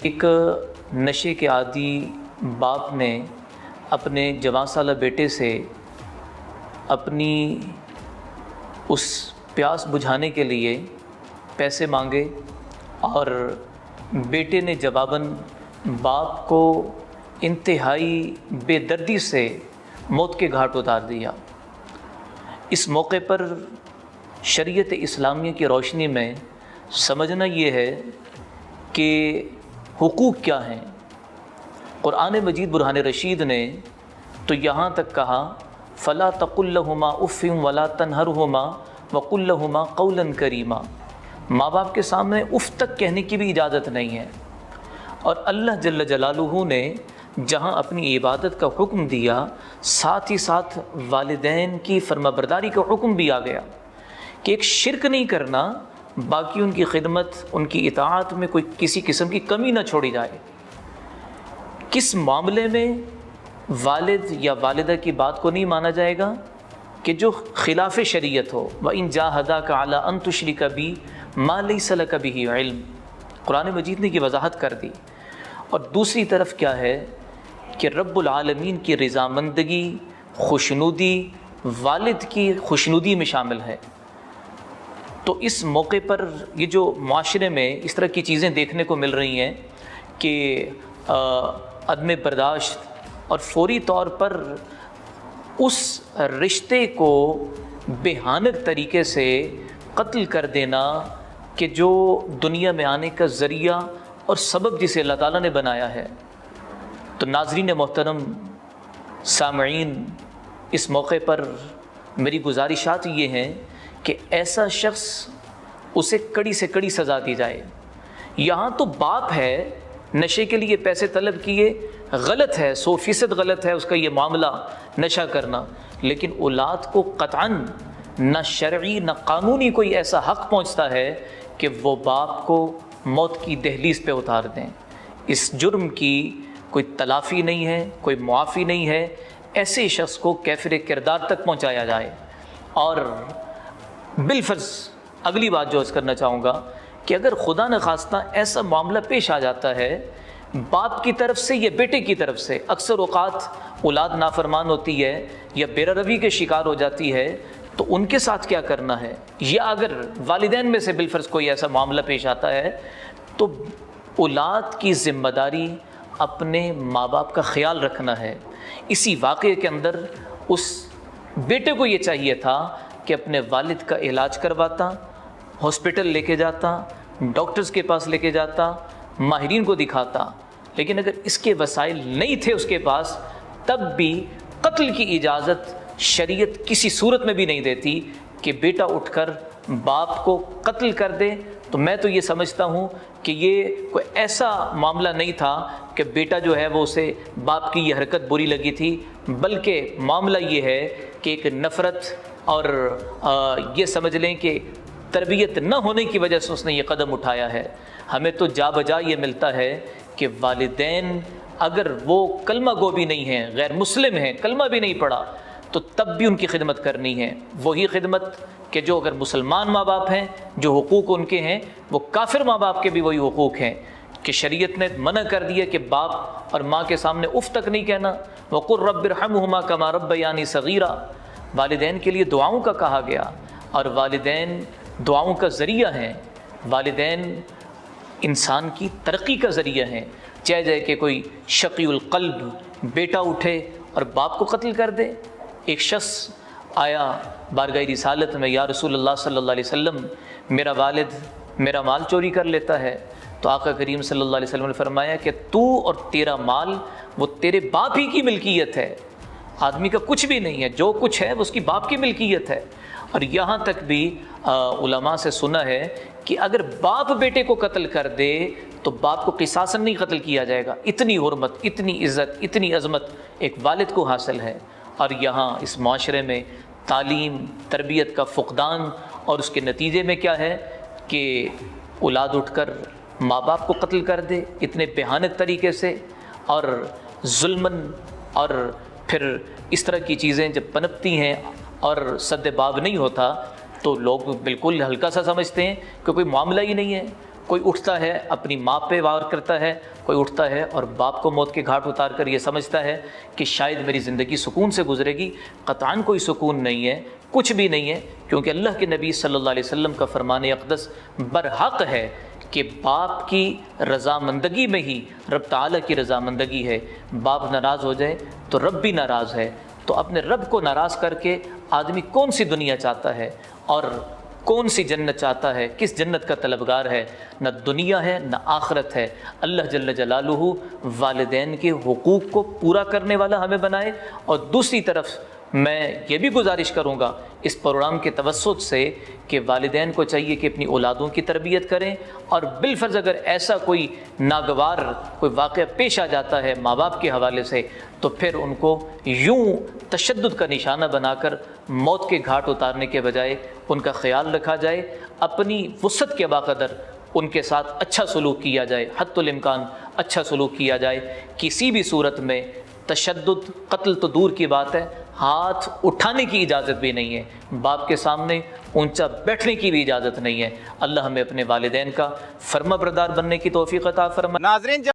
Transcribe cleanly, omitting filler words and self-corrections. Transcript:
ایک نشے کے عادی باپ نے اپنے جوان سالہ بیٹے سے اپنی اس پیاس بجھانے کے لیے پیسے مانگے اور بیٹے نے جواباً باپ کو انتہائی بے دردی سے موت کے گھاٹ اتار دیا۔ اس موقع پر شریعت اسلامیہ کی روشنی میں سمجھنا یہ ہے کہ حقوق کیا ہیں۔ قرآن مجید برہان رشید نے تو یہاں تک کہا فلا تقل لہما اف ولا تنہرہما وقل لہما قولا کریما، ماں باپ کے سامنے اف تک کہنے کی بھی اجازت نہیں ہے۔ اور اللہ جل جلالہ نے جہاں اپنی عبادت کا حکم دیا، ساتھ ہی ساتھ والدین کی فرمانبرداری کا حکم بھی آ گیا کہ ایک شرک نہیں کرنا، باقی ان کی خدمت، ان کی اطاعت میں کوئی کسی قسم کی کمی نہ چھوڑی جائے۔ کس معاملے میں والد یا والدہ کی بات کو نہیں مانا جائے گا کہ جو خلاف شریعت ہو۔ وَإِن جَاهَدَاكَ عَلَىٰ أَن تُشْرِكَ بِي مَا لَيْسَ لَكَ بِهِ عِلْمٌ، قرآن مجید نے کی وضاحت کر دی۔ اور دوسری طرف کیا ہے کہ رب العالمین کی رضامندگی، خوشنودی والد کی خوشنودی میں شامل ہے۔ تو اس موقع پر یہ جو معاشرے میں اس طرح کی چیزیں دیکھنے کو مل رہی ہیں کہ عدم برداشت اور فوری طور پر اس رشتے کو بھیانک طریقے سے قتل کر دینا کہ جو دنیا میں آنے کا ذریعہ اور سبب جسے اللہ تعالیٰ نے بنایا ہے۔ تو ناظرین محترم، سامعین، اس موقع پر میری گزارشات یہ ہیں کہ ایسا شخص اسے کڑی سے کڑی سزا دی جائے۔ یہاں تو باپ ہے، نشے کے لیے پیسے طلب کیے، غلط ہے، 100% غلط ہے اس کا یہ معاملہ نشہ کرنا، لیکن اولاد کو قطعاً نہ شرعی نہ قانونی کوئی ایسا حق پہنچتا ہے کہ وہ باپ کو موت کی دہلیز پہ اتار دیں۔ اس جرم کی کوئی تلافی نہیں ہے، کوئی معافی نہیں ہے، ایسے شخص کو کافر کردار تک پہنچایا جائے۔ اور بالفرض اگلی بات جو عرض کرنا چاہوں گا کہ اگر خدا نخواستہ ایسا معاملہ پیش آ جاتا ہے باپ کی طرف سے یا بیٹے کی طرف سے، اکثر اوقات اولاد نافرمان ہوتی ہے یا بے روی کے شکار ہو جاتی ہے، تو ان کے ساتھ کیا کرنا ہے؟ یا اگر والدین میں سے بالفرض کوئی ایسا معاملہ پیش آتا ہے تو اولاد کی ذمہ داری اپنے ماں باپ کا خیال رکھنا ہے۔ اسی واقعے کے اندر اس بیٹے کو یہ چاہیے تھا کہ اپنے والد کا علاج کرواتا، ہاسپٹل لے کے جاتا، ڈاکٹرز کے پاس لے کے جاتا، ماہرین کو دکھاتا، لیکن اگر اس کے وسائل نہیں تھے اس کے پاس، تب بھی قتل کی اجازت شریعت کسی صورت میں بھی نہیں دیتی کہ بیٹا اٹھ کر باپ کو قتل کر دے۔ تو میں تو یہ سمجھتا ہوں کہ یہ کوئی ایسا معاملہ نہیں تھا کہ بیٹا جو ہے وہ اسے باپ کی یہ حرکت بری لگی تھی، بلکہ معاملہ یہ ہے کہ ایک نفرت اور یہ سمجھ لیں کہ تربیت نہ ہونے کی وجہ سے اس نے یہ قدم اٹھایا ہے۔ ہمیں تو جا بجا یہ ملتا ہے کہ والدین اگر وہ کلمہ گو بھی نہیں ہیں، غیر مسلم ہیں، کلمہ بھی نہیں پڑھا، تو تب بھی ان کی خدمت کرنی ہے، وہی خدمت کہ جو اگر مسلمان ماں باپ ہیں جو حقوق ان کے ہیں، وہ کافر ماں باپ کے بھی وہی حقوق ہیں کہ شریعت نے منع کر دیا کہ باپ اور ماں کے سامنے اف تک نہیں کہنا۔ وَقُلْ رَبِّ ارْحَمْهُمَا كَمَا رَبَّيَانِي صَغِيرًا، والدین کے لیے دعاؤں کا کہا گیا، اور والدین دعاؤں کا ذریعہ ہیں، والدین انسان کی ترقی کا ذریعہ ہیں۔ جائے کہ کوئی شقی القلب بیٹا اٹھے اور باپ کو قتل کر دے۔ ایک شخص آیا بارگاہ رسالت میں، یا رسول اللہ صلی اللہ علیہ وسلم، میرا والد میرا مال چوری کر لیتا ہے۔ تو آقا کریم صلی اللہ علیہ وسلم نے فرمایا کہ تو اور تیرا مال وہ تیرے باپ ہی کی ملکیت ہے، آدمی کا کچھ بھی نہیں ہے، جو کچھ ہے وہ اس کی باپ کی ملکیت ہے۔ اور یہاں تک بھی علماء سے سنا ہے کہ اگر باپ بیٹے کو قتل کر دے تو باپ کو قصاصاً نہیں قتل کیا جائے گا۔ اتنی حرمت، اتنی عزت، اتنی عظمت ایک والد کو حاصل ہے۔ اور یہاں اس معاشرے میں تعلیم، تربیت کا فقدان، اور اس کے نتیجے میں کیا ہے کہ اولاد اٹھ کر ماں باپ کو قتل کر دے اتنے بھیانک طریقے سے، اور ظلماً، اور پھر اس طرح کی چیزیں جب پنپتی ہیں اور سد باب نہیں ہوتا تو لوگ بالکل ہلکا سا سمجھتے ہیں کہ کوئی معاملہ ہی نہیں ہے، کوئی اٹھتا ہے اپنی ماں پہ وار کرتا ہے، کوئی اٹھتا ہے اور باپ کو موت کے گھاٹ اتار کر یہ سمجھتا ہے کہ شاید میری زندگی سکون سے گزرے گی۔ قطعاً کوئی سکون نہیں ہے، کچھ بھی نہیں ہے، کیونکہ اللہ کے نبی صلی اللہ علیہ وسلم کا فرمان اقدس برحق ہے کہ باپ کی رضامندگی میں ہی رب تعالیٰ کی رضامندگی ہے۔ باپ ناراض ہو جائے تو رب بھی ناراض ہے، تو اپنے رب کو ناراض کر کے آدمی کون سی دنیا چاہتا ہے اور کون سی جنت چاہتا ہے؟ کس جنت کا طلبگار ہے؟ نہ دنیا ہے نہ آخرت ہے۔ اللہ جل جلالہ والدین کے حقوق کو پورا کرنے والا ہمیں بنائے، اور دوسری طرف میں یہ بھی گزارش کروں گا اس پروگرام کے توسط سے کہ والدین کو چاہیے کہ اپنی اولادوں کی تربیت کریں، اور بالفرض اگر ایسا کوئی ناگوار کوئی واقعہ پیش آ جاتا ہے ماں باپ کے حوالے سے تو پھر ان کو یوں تشدد کا نشانہ بنا کر موت کے گھاٹ اتارنے کے بجائے ان کا خیال رکھا جائے، اپنی وسعت کے باقدر ان کے ساتھ اچھا سلوک کیا جائے، حتی الامکان اچھا سلوک کیا جائے۔ کسی بھی صورت میں تشدد، قتل تو دور کی بات ہے، ہاتھ اٹھانے کی اجازت بھی نہیں ہے، باپ کے سامنے اونچا بیٹھنے کی بھی اجازت نہیں ہے۔ اللہ ہمیں اپنے والدین کا فرما بردار بننے کی توفیق عطا فرمائے۔ ناظرین